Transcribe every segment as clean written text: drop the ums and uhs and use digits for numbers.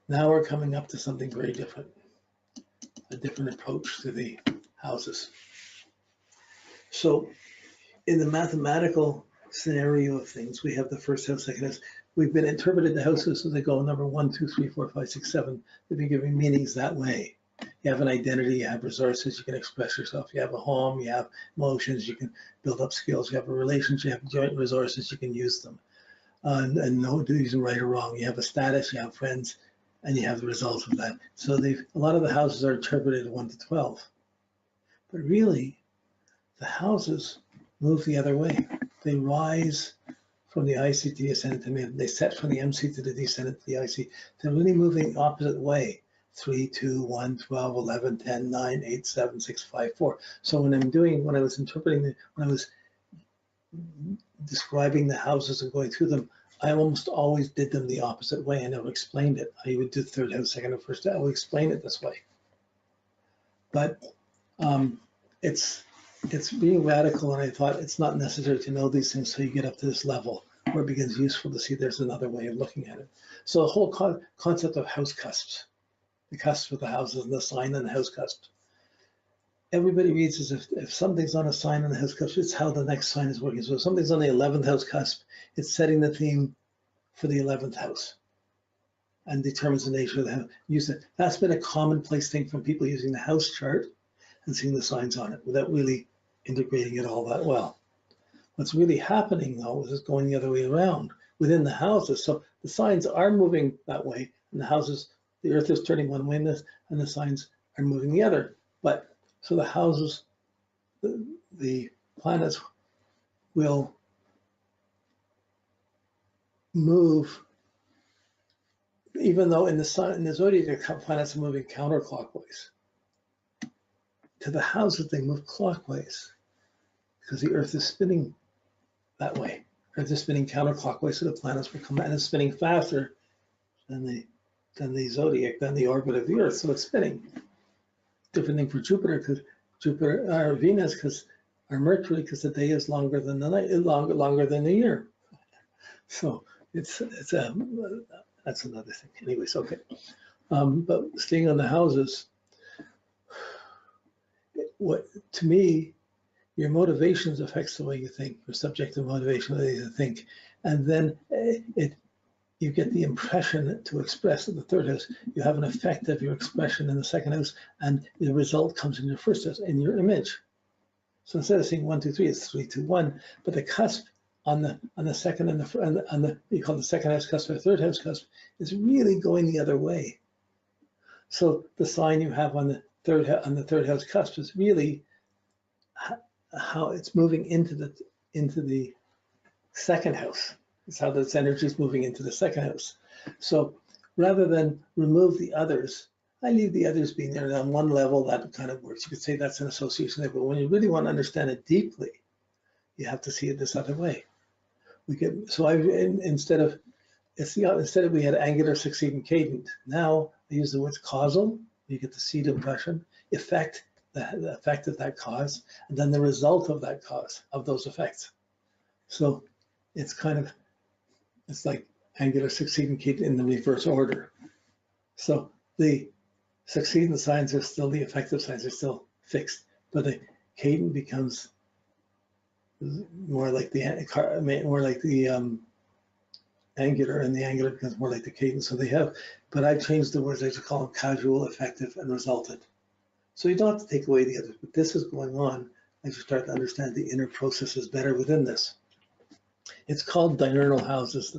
Now we're coming up to something very different, a different approach to the houses. So in the mathematical scenario of things, we have the first house, second house. We've been interpreted the houses as they go number 1, 2, 3, 4, 5, 6, 7. They've been giving meanings that way. You have an identity, you have resources, you can express yourself. You have a home, you have emotions, you can build up skills. You have a relationship, you have joint resources, you can use them. And no reason right or wrong. You have a status, you have friends, and you have the results of that. So a lot of the houses are interpreted 1 to 12. But really, the houses move the other way. They rise from the IC to the ascendant to mid. They set from the MC to the descendant to the IC. They're really moving the opposite way. 3, 2, 1, 12, 11, 10, 9, 8, 7, 6, 5, 4. So when I was interpreting, when I was describing the houses and going through them, I almost always did them the opposite way. I never explained it. I would do third house, second house, first house. I would explain it this way. But it's being radical, and I thought it's not necessary to know these things so you get up to this level where it becomes useful to see there's another way of looking at it. So the whole concept of house cusps, the cusps of the houses and the sign and the house cusp. Everybody reads as if something's on a sign on the house cusp, it's how the next sign is working. So if something's on the 11th house cusp, it's setting the theme for the 11th house and determines the nature of the house. That's been a commonplace thing from people using the house chart and seeing the signs on it without really integrating it all that well. What's really happening, though, is going the other way around within the houses. So the signs are moving that way, and the houses, the Earth is turning one way, and the signs are moving the other. But so the houses, the planets will move, even though in the zodiac, the planets are moving counterclockwise. To the houses, they move clockwise because the Earth is spinning that way. Earth is spinning counterclockwise, so the planets will come, and it's spinning faster than the zodiac, than the orbit of the Earth. So it's spinning. Different thing for Jupiter, or Venus, or Mercury, because the day is longer than the night, longer than the year. So that's another thing. Anyways, okay. But staying on the houses, to me, your motivations affects the way you think, your subjective motivation, the way you think, and then you get the impression to express in the third house. You have an effect of your expression in the second house, and the result comes in your first house, in your image. So instead of saying 1, 2, 3, it's 3, 2, 1. But the cusp on the second and the you call the second house cusp or third house cusp is really going the other way. So the sign you have on the third house cusp is really how it's moving into the second house. It's how this energy is moving into the second house. So rather than remove the others, I leave the others being there. And on one level, that kind of works. You could say that's an association there, but when you really want to understand it deeply, you have to see it this other way. Instead of we had angular, succeeding, cadent. Now I use the words causal. You get the seed impression, effect, the effect of that cause, and then the result of that cause, of those effects. So it's like angular, succeeding, cadent in the reverse order. So the succeeding signs are still, the effective signs are still fixed, but the cadent becomes more like the angular, and the angular becomes more like the cadence. So but I've changed the words. I just call them casual, effective, and resultant. So you don't have to take away the others, but this is going on as you start to understand the inner processes better within this. It's called diurnal houses,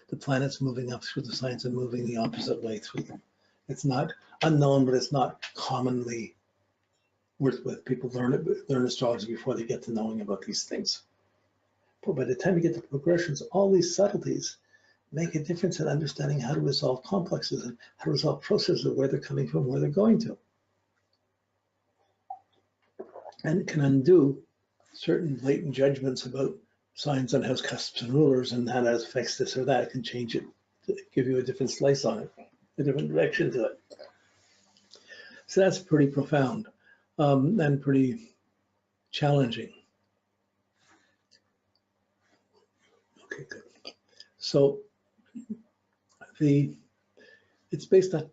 the planets moving up through the signs and moving the opposite way through them. It's not unknown, but it's not commonly worked with. People learn astrology before they get to knowing about these things. But by the time you get to progressions, all these subtleties make a difference in understanding how to resolve complexes and how to resolve processes, where they're coming from, where they're going to. And it can undo certain latent judgments about signs on house cusps and rulers and how that affects this or that. It can change it, to give you a different slice on it, a different direction to it. So that's pretty profound and pretty challenging. Okay, good. So It's based on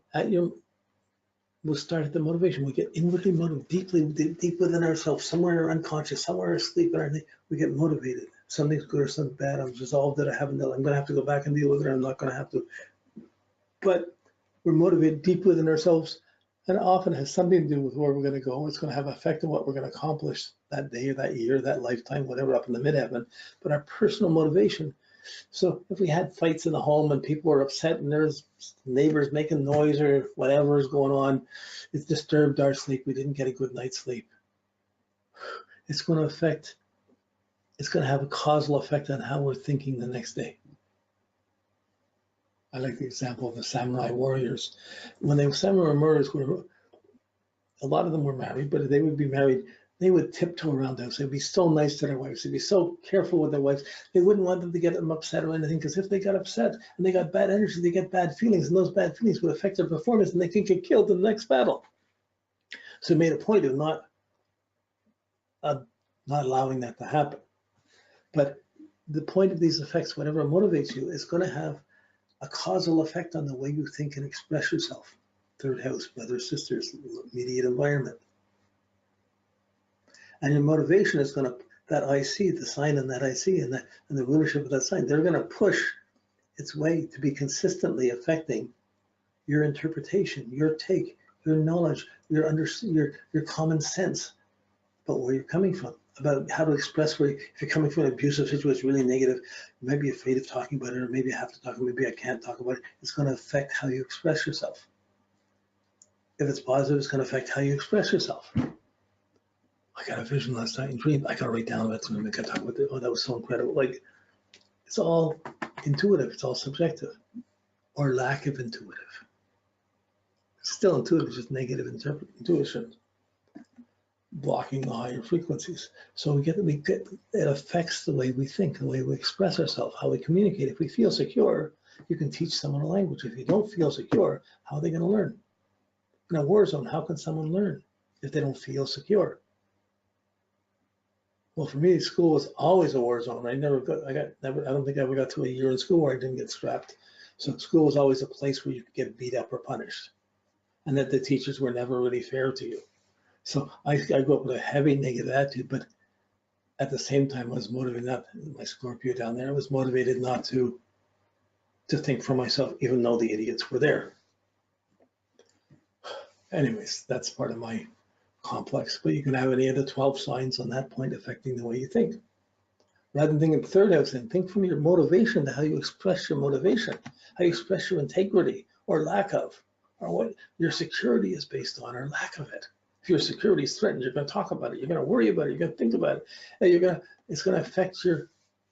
we'll start at the motivation. We get inwardly motivated, deep within ourselves, somewhere unconscious, somewhere asleep in our thing, we get motivated. Something's good or something bad. I'm resolved that I haven't done. I'm going to have to go back and deal with it. I'm not going to have to. But we're motivated deep within ourselves, and it often has something to do with where we're going to go. It's going to have an effect on what we're going to accomplish that day or that year, that lifetime, whatever, up in the midheaven. But our personal motivation. So if we had fights in the home and people were upset and there's neighbors making noise or whatever is going on, it's disturbed our sleep. We didn't get a good night's sleep. It's going to affect, it's going to have a causal effect on how we're thinking the next day. I like the example of the samurai warriors. When they were samurai warriors, a lot of them were married, but they would be married. They would tiptoe around the house. They'd be so nice to their wives. They'd be so careful with their wives. They wouldn't want them to get them upset or anything, because if they got upset and they got bad energy, they get bad feelings, and those bad feelings would affect their performance, and they could get killed in the next battle. So they made a point of not allowing that to happen. But the point of these effects, whatever motivates you, is going to have a causal effect on the way you think and express yourself. Third house, brothers, sisters, immediate environment. And your motivation is going to, that IC, the sign in that IC and the rulership of that sign, they're going to push its way to be consistently affecting your interpretation, your take, your knowledge, your common sense about where you're coming from, about how to express if you're coming from an abusive situation, really negative, you might be afraid of talking about it, or maybe I have to talk, or maybe I can't talk about it. It's going to affect how you express yourself. If it's positive, it's going to affect how you express yourself. I got a vision last night and dreamed. I got to write down about something. I got to talk about it. Oh, that was so incredible. Like, it's all intuitive. It's all subjective, or lack of intuitive. It's still intuitive, it's just negative intuition, blocking the higher frequencies. So it affects the way we think, the way we express ourselves, how we communicate. If we feel secure, you can teach someone a language. If you don't feel secure, how are they going to learn? In a war zone, how can someone learn if they don't feel secure? Well, for me, school was always a war zone. I don't think I ever got to a year in school where I didn't get strapped. So school was always a place where you could get beat up or punished, and that the teachers were never really fair to you. So I grew up with a heavy negative attitude, but at the same time, I was motivated not, my Scorpio down there, I was motivated not to think for myself, even though the idiots were there. Anyways, that's part of my complex, but you can have any of the 12 signs on that point affecting the way you think. Rather than thinking third house, and think from your motivation to how you express your motivation, how you express your integrity or lack of, or what your security is based on or lack of it. If your security is threatened, you're going to talk about it, you're going to worry about it, you're going to think about it, and it's going to affect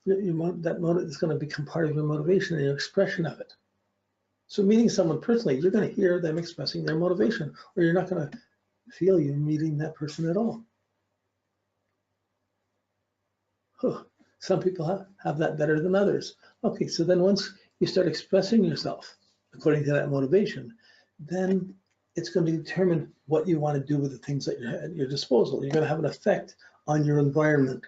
it's going to become part of your motivation and your expression of it. So meeting someone personally, you're going to hear them expressing their motivation, or you're not going to feel you meeting that person at all. Some people have that better than others. Okay, so then once you start expressing yourself according to that motivation, then it's going to determine what you want to do with the things that are at your disposal. You're going to have an effect on your environment.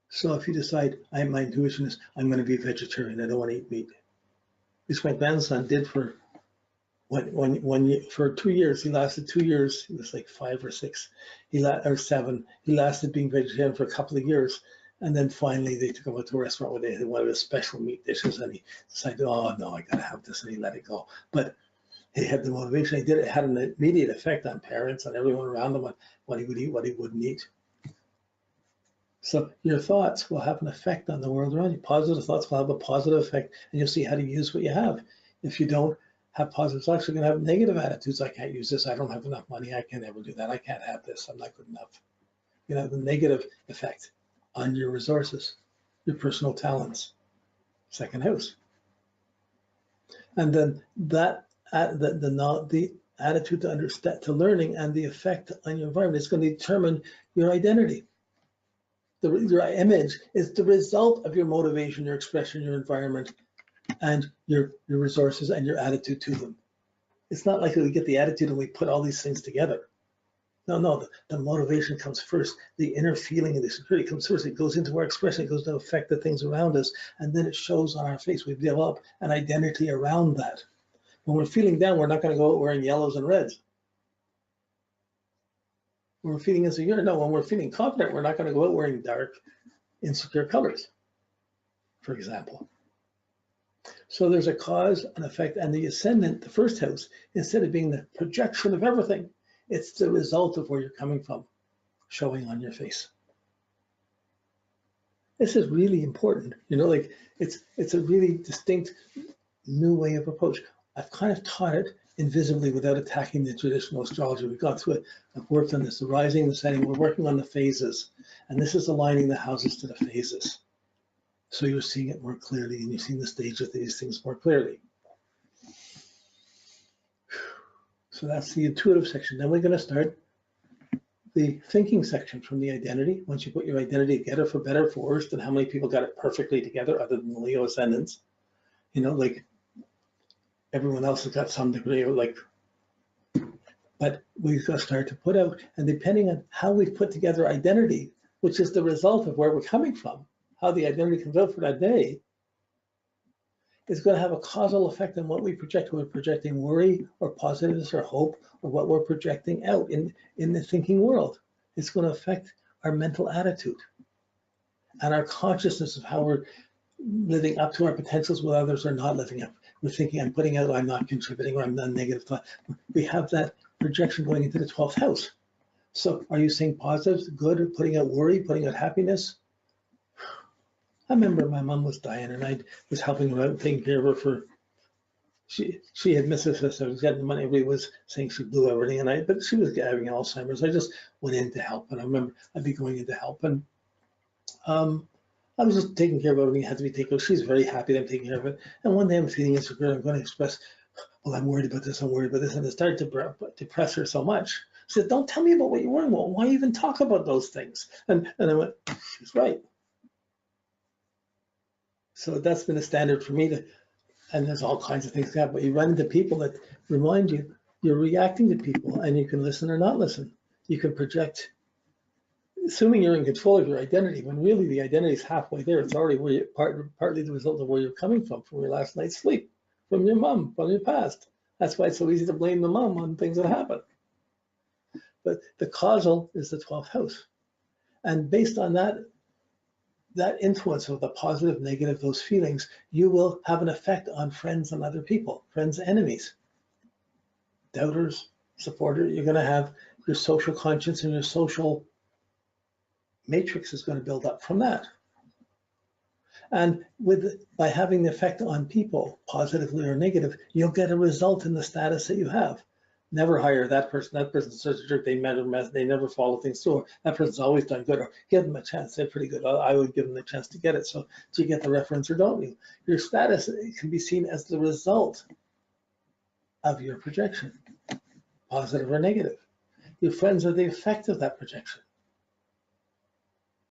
So if you decide, my intuition is, I'm going to be a vegetarian, I don't want to eat meat. This my grandson did for for 2 years. He lasted 2 years. He was like 5 or 6, or 7. He lasted being vegetarian for a couple of years, and then finally they took him out to a restaurant where they had one of the special meat dishes, and he decided, oh no, I gotta have this, and he let it go. But he had the motivation. It had an immediate effect on parents and everyone around him on what he would eat, what he wouldn't eat. So your thoughts will have an effect on the world around you. Positive thoughts will have a positive effect, and you'll see how to use what you have. If you don't have positive thoughts, you're going to have negative attitudes. I can't use this. I don't have enough money. I can never do that. I can't have this. I'm not good enough. You have the negative effect on your resources, your personal talents. Second house. And then the attitude to understand, to learning, and the effect on your environment is going to determine your identity. Your image is the result of your motivation, your expression, your environment, and your resources and your attitude to them. It's not like we get the attitude and we put all these things together. No, the motivation comes first. The inner feeling and the security comes first. It goes into our expression. It goes to affect the things around us, and then it shows on our face. We develop an identity around that. When we're feeling down, we're not going to go out wearing yellows and reds. When we're feeling insecure, no, when we're feeling confident, we're not going to go out wearing dark, insecure colors, for example. So there's a cause and effect, and the ascendant, the first house, instead of being the projection of everything, it's the result of where you're coming from, showing on your face. This is really important, you know, like it's a really distinct new way of approach. I've kind of taught it invisibly without attacking the traditional astrology. We've gone through it. I've worked on this, the rising, the setting. We're working on the phases, and this is aligning the houses to the phases. So you're seeing it more clearly, and you're seeing the stage of these things more clearly. So that's the intuitive section. Then we're going to start the thinking section from the identity. Once you put your identity together, for better, for worse, and how many people got it perfectly together other than the Leo ascendants, you know, like everyone else has got some degree of like, but we've got to start to put out, and depending on how we've put together identity, which is the result of where we're coming from, how the identity comes out for that day, is going to have a causal effect on what we project. We're projecting worry or positiveness or hope, or what we're projecting out in the thinking world. It's going to affect our mental attitude and our consciousness of how we're living up to our potentials with others or not living up. We're thinking, I'm putting out, I'm not contributing, or I'm not negative thought. We have that projection going into the 12th house. So are you saying positives, good, or putting out worry, putting out happiness? I remember my mom was dying, and I was helping her out, taking care of her for, she had meningitis, I was getting money, everybody was saying she blew everything, but she was having Alzheimer's. I just went in to help, and I remember I'd be going in to help, and I was just taking care of everything that had to be taken care of. She's very happy that I'm taking care of it. And one day I'm feeling insecure, I'm going to express, well, I'm worried about this, I'm worried about this, and it started to depress her so much. She said, don't tell me about what you're worrying about. Why even talk about those things? And I went, she's right. So that's been a standard for me to, and there's all kinds of things that happen, but you run into people that remind you, you're reacting to people, and you can listen or not listen. You can project, assuming you're in control of your identity, when really the identity is halfway there. It's already where you, partly the result of where you're coming from your last night's sleep, from your mom, from your past. That's why it's so easy to blame the mom on things that happen. But the causal is the 12th house. And based on that influence of the positive, negative, those feelings, you will have an effect on friends and other people, friends, enemies, doubters, supporters. You're going to have your social conscience, and your social matrix is going to build up from that. And by having the effect on people, positively or negative, you'll get a result in the status that you have. Never hire that person. That person's such a jerk. They never follow things through. Or that person's always done good. Or give them a chance. They're pretty good. I would give them a chance to get it. So do you get the reference or don't you? Your status can be seen as the result of your projection, positive or negative. Your friends are the effect of that projection.